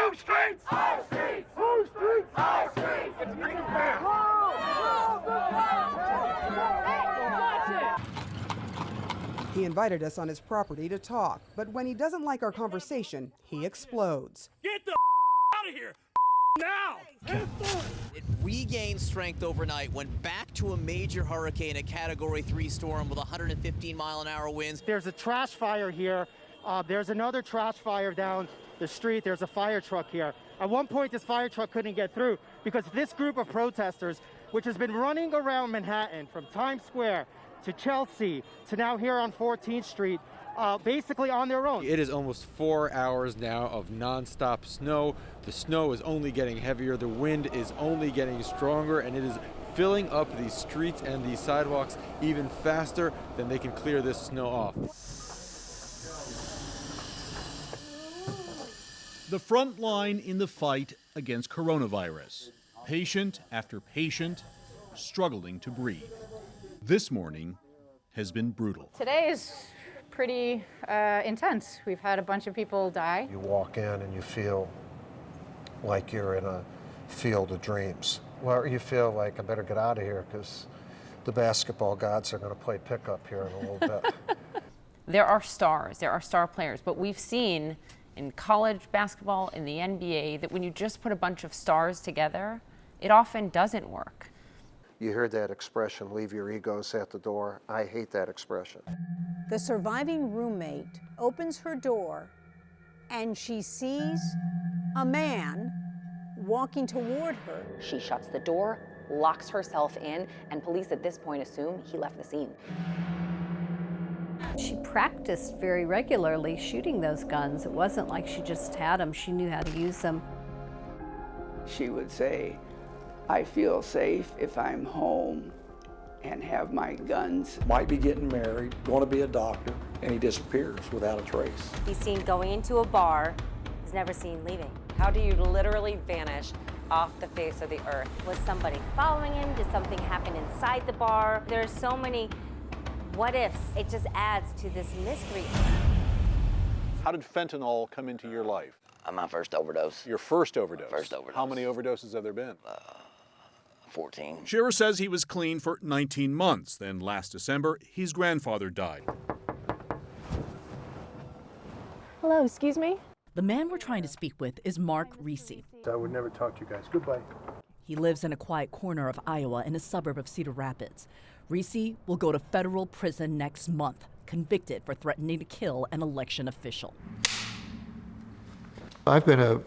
Whose streets? Our streets! Whose streets? Our streets! It's green and fair! He invited us on his property to talk, but when he doesn't like our conversation, he explodes. Get the out of here now! It regained strength overnight, went back to a major hurricane, a Category 3 storm with 115-mile-an-hour winds. There's a trash fire here. There's another trash fire down the street. There's a fire truck here. At one point, this fire truck couldn't get through because this group of protesters, which has been running around Manhattan from Times Square to Chelsea to now here on 14th Street, basically on their own. It is almost 4 hours now of nonstop snow. The snow is only getting heavier, the wind is only getting stronger, and it is filling up these streets and these sidewalks even faster than they can clear this snow off. The front line in the fight against coronavirus. Patient after patient struggling to breathe. This morning has been brutal. Today is pretty intense. We've had a bunch of people die. You walk in and you feel like you're in a field of dreams. Well, you feel like I better get out of here because the basketball gods are going to play pickup here in a little bit. There are stars, there are star players, but we've seen in college basketball, in the NBA, that when you just put a bunch of stars together, it often doesn't work. You hear that expression, leave your egos at the door. I hate that expression. The surviving roommate opens her door and she sees a man walking toward her. She shuts the door, locks herself in, and police at this point assume he left the scene. She practiced very regularly shooting those guns. It wasn't like she just had them, she knew how to use them. She would say, I feel safe if I'm home and have my guns. Might be getting married, going to be a doctor, and he disappears without a trace. He's seen going into a bar, he's never seen leaving. How do you literally vanish off the face of the earth? Was somebody following him? Did something happen inside the bar? There's so many what ifs. It just adds to this mystery. How did fentanyl come into your life? My first overdose. Your first overdose? First overdose. How many overdoses have there been? 14. Shearer says he was clean for 19 months. Then last December, his grandfather died. Hello, excuse me? The man we're trying to speak with is Mark Reese. I would never talk to you guys. Goodbye. He lives in a quiet corner of Iowa in a suburb of Cedar Rapids. Reese will go to federal prison next month, convicted for threatening to kill an election official. I've been a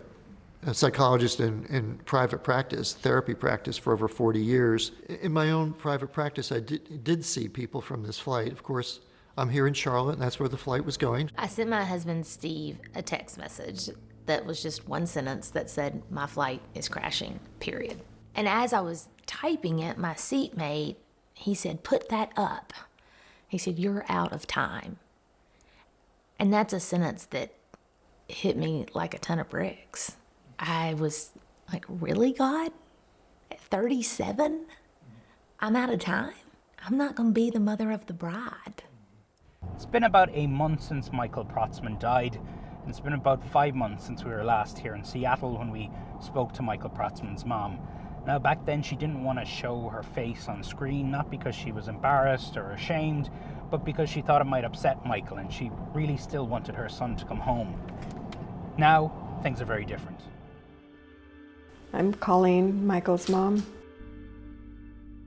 psychologist in private practice, therapy practice, for over 40 years. In my own private practice, I did see people from this flight. Of course, I'm here in Charlotte, and that's where the flight was going. I sent my husband, Steve, a text message that was just one sentence that said, my flight is crashing, period. And as I was typing it, my seatmate, he said, put that up. He said, you're out of time. And that's a sentence that hit me like a ton of bricks. I was like, really, God? At 37? I'm out of time? I'm not going to be the mother of the bride. It's been about a month since Michael Protzman died, and it's been about 5 months since we were last here in Seattle when we spoke to Michael Protzman's mom. Now, back then she didn't want to show her face on screen, not because she was embarrassed or ashamed, but because she thought it might upset Michael, and she really still wanted her son to come home. Now, things are very different. I'm Colleen, Michael's mom.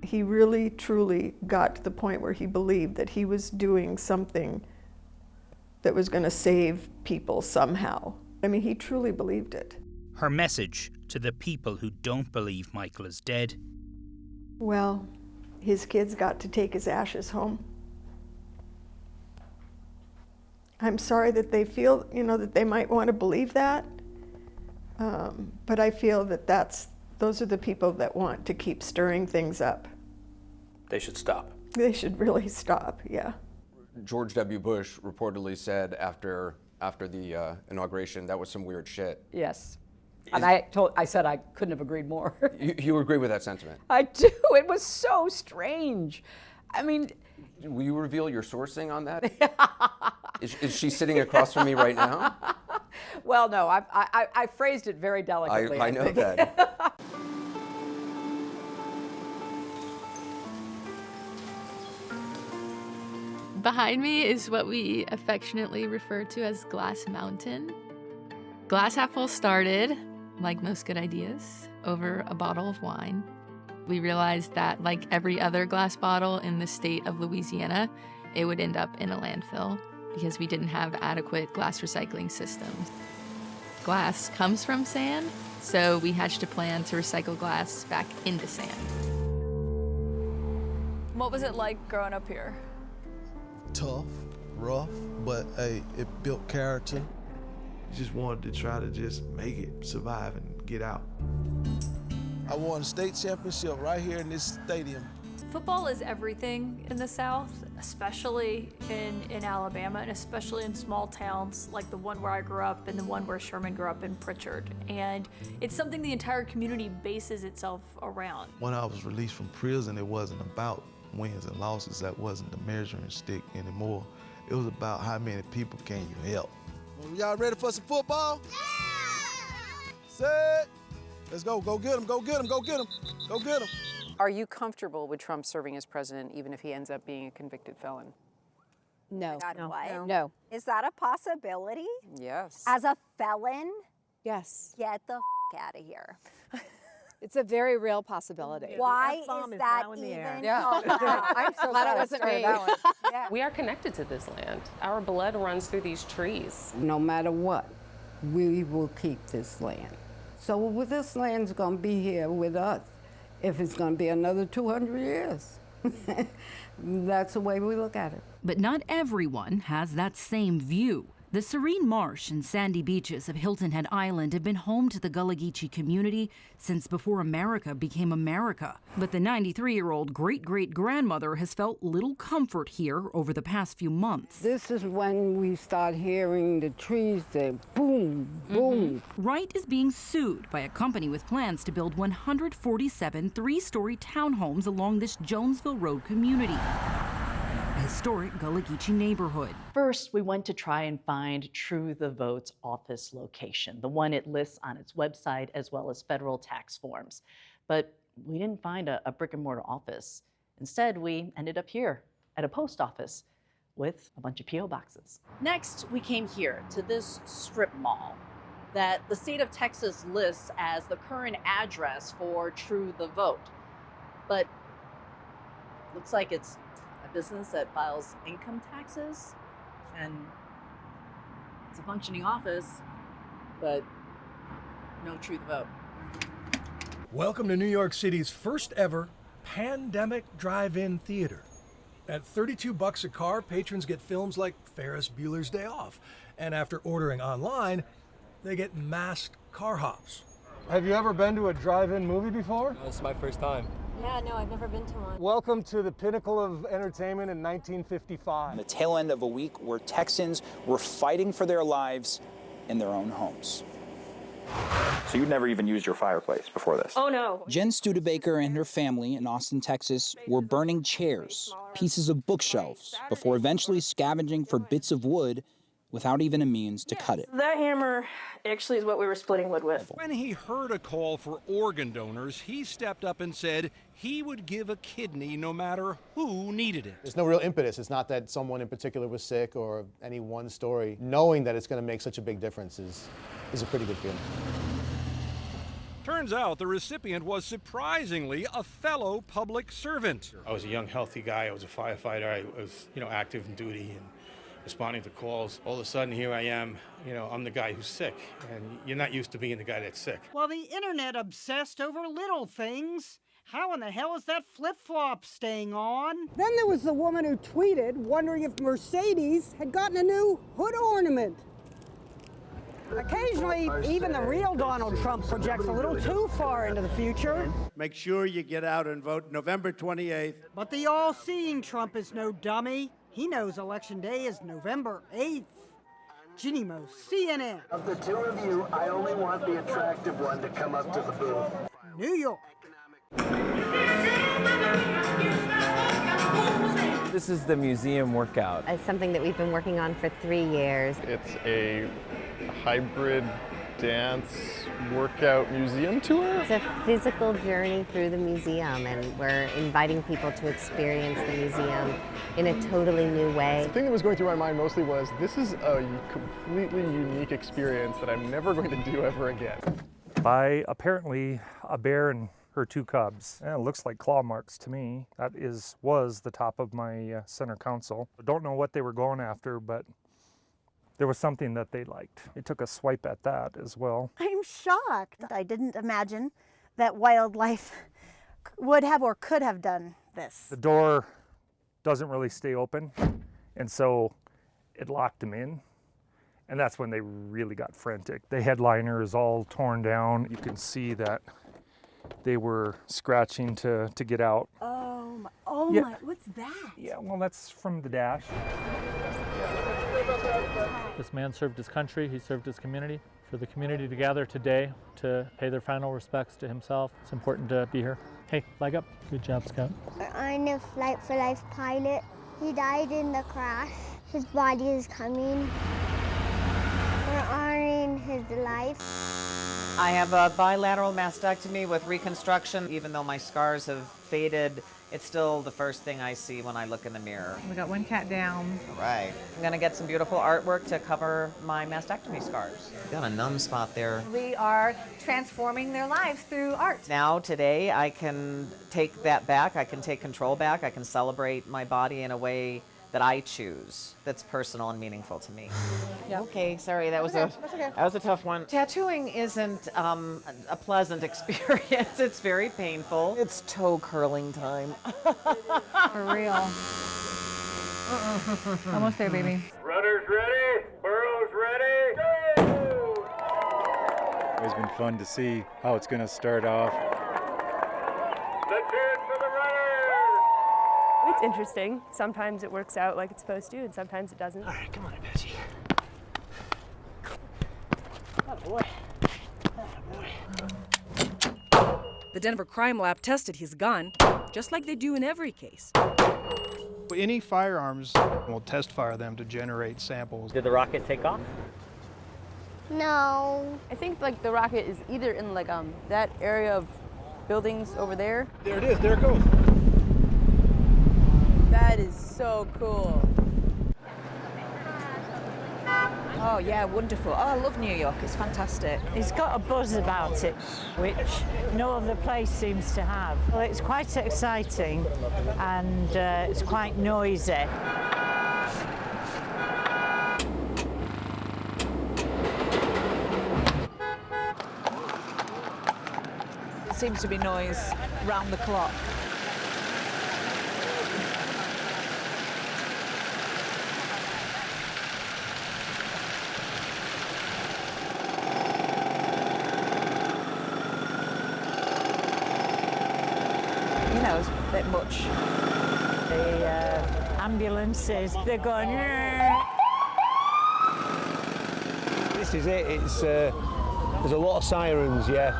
He really, truly got to the point where he believed that he was doing something that was going to save people somehow. I mean, he truly believed it. Her message to the people who don't believe Michael is dead. Well, his kids got to take his ashes home. I'm sorry that they feel, that they might want to believe that. But I feel that those are the people that want to keep stirring things up. They should stop. They should really stop, yeah. George W. Bush reportedly said after the inauguration, that was some weird shit. Yes. And I said I couldn't have agreed more. You agree with that sentiment? I do. It was so strange. I mean... Will you reveal your sourcing on that? Is she sitting across from me right now? Well, no, I phrased it very delicately. I know think. that. Behind me is what we affectionately refer to as Glass Mountain. Glass Half Full started, like most good ideas, over a bottle of wine. We realized that, like every other glass bottle in the state of Louisiana, it would end up in a landfill because we didn't have adequate glass recycling systems. Glass comes from sand, so we hatched a plan to recycle glass back into sand. What was it like growing up here? Tough, rough, but hey, it built character. Just wanted to try to just make it, survive, and get out. I won a state championship right here in this stadium. Football is everything in the South, especially in Alabama, and especially in small towns like the one where I grew up and the one where Sherman grew up in Pritchard. And it's something the entire community bases itself around. When I was released from prison, it wasn't about wins and losses. That wasn't the measuring stick anymore. It was about how many people can you help. Well, y'all ready for some football? Yeah! Set. Let's go. Go get him. Go get him. Go get him. Go get him. Are you comfortable with Trump serving as president, even if he ends up being a convicted felon? No. God, what? No. Is that a possibility? Yes. As a felon? Yes. Get the out of here. It's a very real possibility. Why is that even called out? I'm so glad it wasn't me. Yeah. We are connected to this land. Our blood runs through these trees. No matter what, we will keep this land. So this land's gonna be here with us if it's gonna be another 200 years. That's the way we look at it. But not everyone has that same view. The serene marsh and sandy beaches of Hilton Head Island have been home to the Gullah Geechee community since before America became America. But the 93-year-old great-great-grandmother has felt little comfort here over the past few months. This is when we start hearing the trees say boom, boom. Wright is being sued by a company with plans to build 147 three-story townhomes along this Jonesville Road community, a historic Gullah Geechee neighborhood. First, we went to try and find True the Vote's office location, the one it lists on its website as well as federal tax forms. But we didn't find a brick and mortar office. Instead, we ended up here at a post office with a bunch of P.O. boxes. Next, we came here to this strip mall that the state of Texas lists as the current address for True the Vote. But looks like it's a business that files income taxes, and it's a functioning office, but no True the Vote. Welcome to New York City's first ever pandemic drive-in theater. At $32 a car, patrons get films like Ferris Bueller's Day Off. And after ordering online, they get masked car hops. Have you ever been to a drive-in movie before? No, this is my first time. Yeah, no, I've never been to one. Welcome to the pinnacle of entertainment in 1955. The tail end of a week where Texans were fighting for their lives in their own homes. So you'd never even used your fireplace before this? Oh, no. Jen Studebaker and her family in Austin, Texas, were burning chairs, pieces of bookshelves, before eventually scavenging for bits of wood without even a means to cut it. That hammer actually is what we were splitting wood with. When he heard a call for organ donors, he stepped up and said he would give a kidney no matter who needed it. There's no real impetus. It's not that someone in particular was sick or any one story. Knowing that it's going to make such a big difference is a pretty good feeling. Turns out the recipient was surprisingly a fellow public servant. I was a young, healthy guy. I was a firefighter. I was, active in duty and responding to calls. All of a sudden, here I am, I'm the guy who's sick, and you're not used to being the guy that's sick. Well, the internet obsessed over little things. How in the hell is that flip-flop staying on? Then there was the woman who tweeted wondering if Mercedes had gotten a new hood ornament. Occasionally, even the real Donald Trump projects a little too far into the future. Make sure you get out and vote November 28th. But the all-seeing Trump is no dummy. He knows Election Day is November 8th. Ginny Mo, CNN. Of the two of you, I only want the attractive one to come up to the booth. New York. This is the museum workout. It's something that we've been working on for 3 years. It's a hybrid dance workout museum tour. It's a physical journey through the museum, and we're inviting people to experience the museum in a totally new way. The thing that was going through my mind mostly was, this is a completely unique experience that I'm never going to do ever again. By apparently a bear and her 2 cubs. It looks like claw marks to me. That was the top of my center console. I don't know what they were going after, but there was something that they liked. They took a swipe at that as well. I'm shocked. I didn't imagine that wildlife would have or could have done this. The door doesn't really stay open, and so it locked them in. And that's when they really got frantic. The headliner is all torn down. You can see that they were scratching to get out. Oh Yeah. my, what's that? Yeah, well, that's from the dash. This man served his country, he served his community. For the community to gather today to pay their final respects to himself, it's important to be here. Hey, leg up. Good job, Scout. I'm a Flight for Life pilot. He died in the crash. His body is coming. We're honoring his life. I have a bilateral mastectomy with reconstruction. Even though my scars have faded, it's still the first thing I see when I look in the mirror. We got 1 cat down. All right. I'm gonna get some beautiful artwork to cover my mastectomy scars. Got a numb spot there. We are transforming their lives through art. Now, today, I can take that back. I can take control back. I can celebrate my body in a way that I choose, that's personal and meaningful to me. Yeah. Okay, sorry, that was a tough one. Tattooing isn't a pleasant experience. It's very painful. It's toe curling time. For real. Almost there, baby. Runners ready, burros ready, go! It's been fun to see how it's going to start off. Let's hear it for the runners! It's interesting. Sometimes it works out like it's supposed to, and sometimes it doesn't. All right, come on, Apache. Oh, boy. The Denver Crime Lab tested his gun, just like they do in every case. Any firearms, we'll test fire them to generate samples. Did the rocket take off? No. I think like the rocket is either in like that area of buildings over there. There it is, there it goes. That is so cool. Oh yeah, wonderful. Oh, I love New York, it's fantastic. It's got a buzz about it, which no other place seems to have. Well, it's quite exciting and it's quite noisy. There seems to be noise round the clock. You know, it's a bit much. The ambulances, they're going. This is it. It's there's a lot of sirens. Yeah.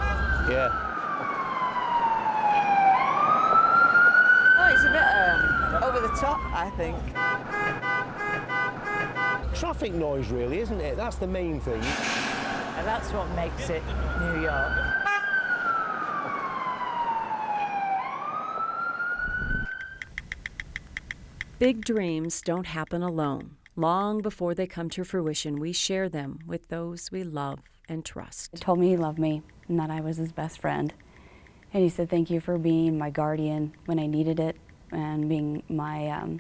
Oh, it's a bit over the top, I think. Traffic noise, really, isn't it? That's the main thing. And that's what makes it New York. Big dreams don't happen alone. Long before they come to fruition, we share them with those we love and trust. He told me he loved me and that I was his best friend. And he said, thank you for being my guardian when I needed it and being my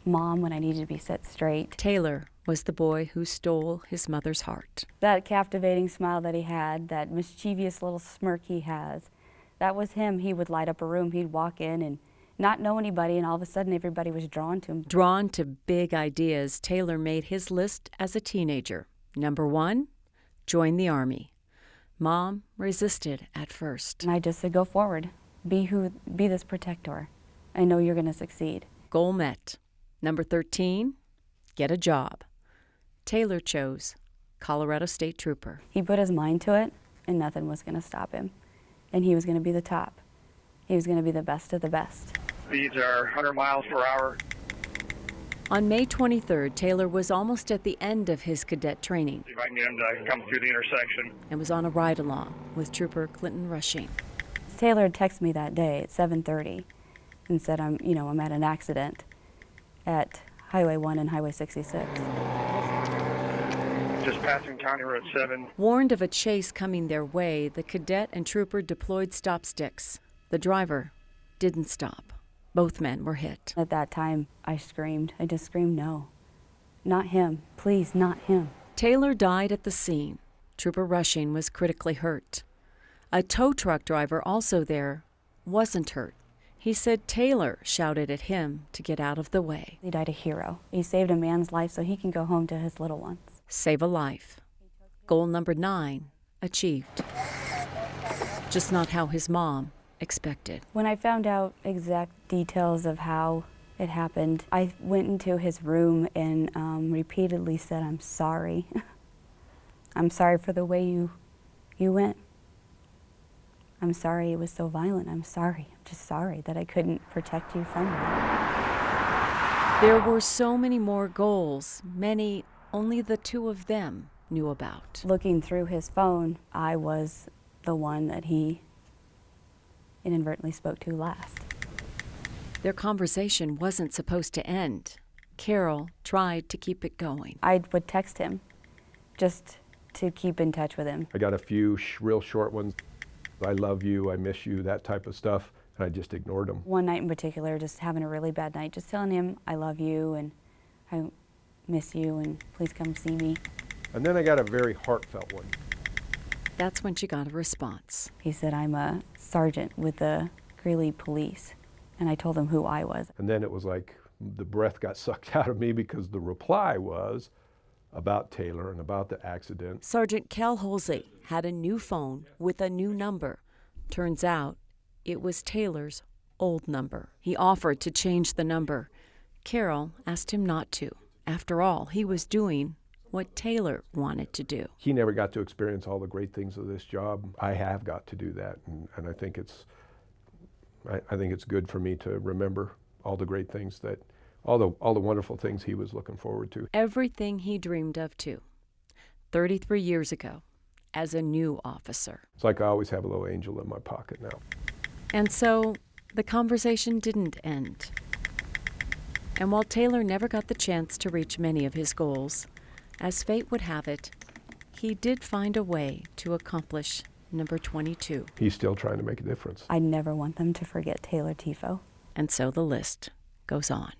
mom when I needed to be set straight. Taylor was the boy who stole his mother's heart. That captivating smile that he had, that mischievous little smirk he has, that was him. He would light up a room, he'd walk in and not know anybody, and all of a sudden everybody was drawn to him. Drawn to big ideas, Taylor made his list as a teenager. Number 1, join the Army. Mom resisted at first. And I just said, go forward. Be this protector. I know you're going to succeed. Goal met. Number 13, get a job. Taylor chose Colorado State Trooper. He put his mind to it, and nothing was going to stop him. And he was going to be the top. He was going to be the best of the best. Speeds are 100 miles per hour. On May 23rd, Taylor was almost at the end of his cadet training. See if I can get him to come through the intersection. And was on a ride-along with Trooper Clinton Rushing. Taylor had texted me that day at 7:30 and said, I'm at an accident at Highway 1 and Highway 66. Just passing County Road 7. Warned of a chase coming their way, the cadet and trooper deployed stop sticks. The driver didn't stop. Both men were hit. At that time, I screamed. I just screamed, no. Not him. Please, not him. Taylor died at the scene. Trooper Rushing was critically hurt. A tow truck driver also there wasn't hurt. He said Taylor shouted at him to get out of the way. He died a hero. He saved a man's life so he can go home to his little ones. Save a life. Goal number 9 achieved. Just not how his mom expected. When I found out exact details of how it happened, I went into his room and repeatedly said, I'm sorry. I'm sorry for the way you went. I'm sorry it was so violent. I'm sorry. I'm just sorry that I couldn't protect you from it. There were so many more goals, many only the two of them knew about. Looking through his phone, I was the one that he inadvertently spoke to last. Their conversation wasn't supposed to end. Carol tried to keep it going. I would text him just to keep in touch with him. I got a few real short ones. I love you, I miss you, that type of stuff, and I just ignored them. One night in particular, just having a really bad night, just telling him I love you and I miss you and please come see me. And then I got a very heartfelt one. That's when she got a response. He said, I'm a sergeant with the Greeley Police, and I told him who I was. And then it was like the breath got sucked out of me because the reply was about Taylor and about the accident. Sergeant Cal Halsey had a new phone with a new number. Turns out it was Taylor's old number. He offered to change the number. Carol asked him not to. After all, he was doing what Taylor wanted to do. He never got to experience all the great things of this job. I have got to do that, and I think it's good for me to remember all the great things that, all the wonderful things he was looking forward to. Everything he dreamed of too. 33 years ago, as a new officer. It's like I always have a little angel in my pocket now. And so the conversation didn't end. And while Taylor never got the chance to reach many of his goals, as fate would have it, he did find a way to accomplish number 22. He's still trying to make a difference. I never want them to forget Taylor Tifo. And so the list goes on.